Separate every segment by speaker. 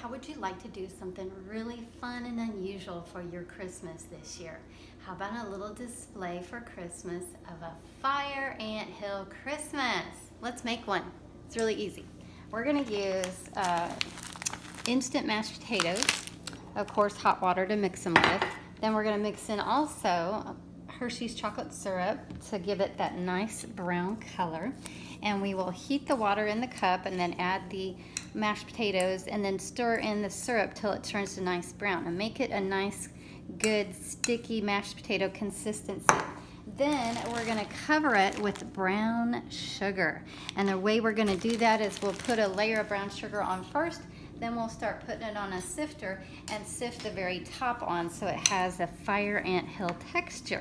Speaker 1: how would you like to do something really fun and unusual for your Christmas this year? How about a little display for Christmas of a fire anthill Christmas? Let's make one. It's really easy. We're gonna use instant mashed potatoes, of course hot water to mix them with. Then we're gonna mix in also Hershey's chocolate syrup to give it that nice brown color. And we will heat the water in the cup and then add the mashed potatoes and then stir in the syrup till it turns to nice brown and make it a nice, good, sticky mashed potato consistency. Then we're gonna cover it with brown sugar. And the way we're gonna do that is we'll put a layer of brown sugar on first, then we'll start putting it on a sifter and sift the very top on so it has a fire anthill texture.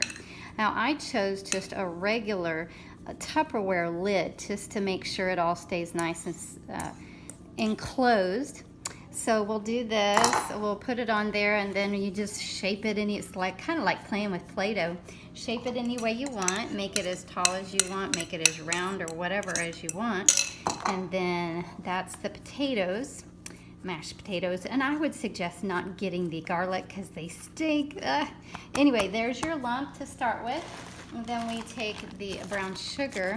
Speaker 1: Now I chose just a regular Tupperware lid just to make sure it all stays nice and enclosed. So we'll do this, we'll put it on there and then you just shape it it's like kind of like playing with Play-Doh. Shape it any way you want, make it as tall as you want, make it as round or whatever as you want. And then that's the potatoes, mashed potatoes. And I would suggest not getting the garlic because they stink. Anyway, there's your lump to start with. And then we take the brown sugar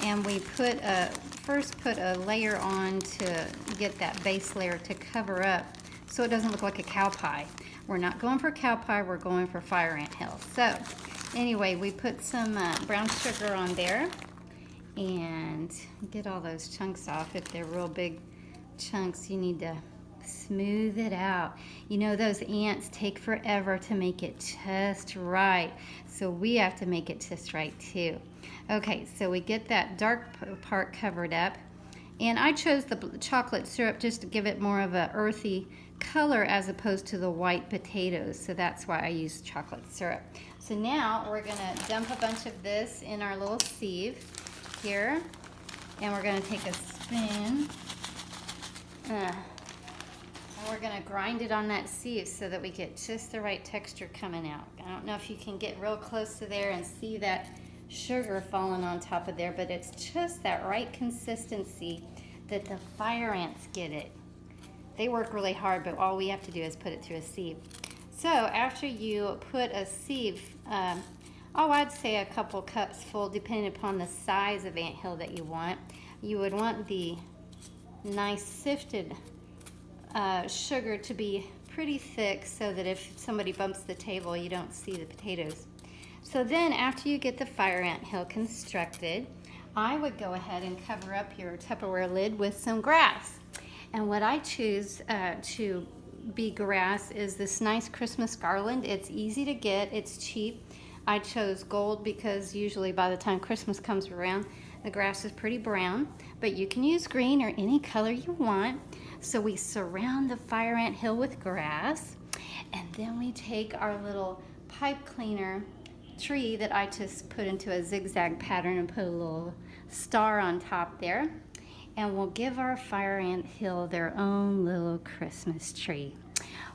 Speaker 1: and we first put a layer on to get that base layer to cover up so it doesn't look like a cow pie. We're not going for cow pie, we're going for fire anthill. So anyway, we put some brown sugar on there and get all those chunks off. If they're real big chunks, you need to smooth it out. You know, those ants take forever to make it just right. So we have to make it just right too. Okay, so we get that dark part covered up. And I chose the chocolate syrup just to give it more of a earthy color as opposed to the white potatoes. So that's why I used chocolate syrup. So now we're gonna dump a bunch of this in our little sieve here. And we're gonna take a spoon. And we're gonna grind it on that sieve so that we get just the right texture coming out. I don't know if you can get real close to there and see that sugar falling on top of there, but it's just that right consistency that the fire ants get it. They work really hard, but all we have to do is put it through a sieve. So after you put a sieve, I'd say a couple cups full, depending upon the size of anthill that you want. You would want the nice sifted sugar to be pretty thick so that if somebody bumps the table, you don't see the potatoes. So then after you get the fire anthill constructed, I would go ahead and cover up your Tupperware lid with some grass. And what I choose to be grass is this nice Christmas garland. It's easy to get, it's cheap. I chose gold because usually by the time Christmas comes around, the grass is pretty brown, but you can use green or any color you want. So we surround the fire anthill with grass, and then we take our little pipe cleaner tree that I just put into a zigzag pattern and put a little star on top there, and we'll give our fire anthill their own little Christmas tree.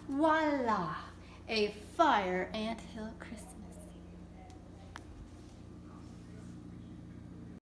Speaker 1: Voila! A fire anthill Christmas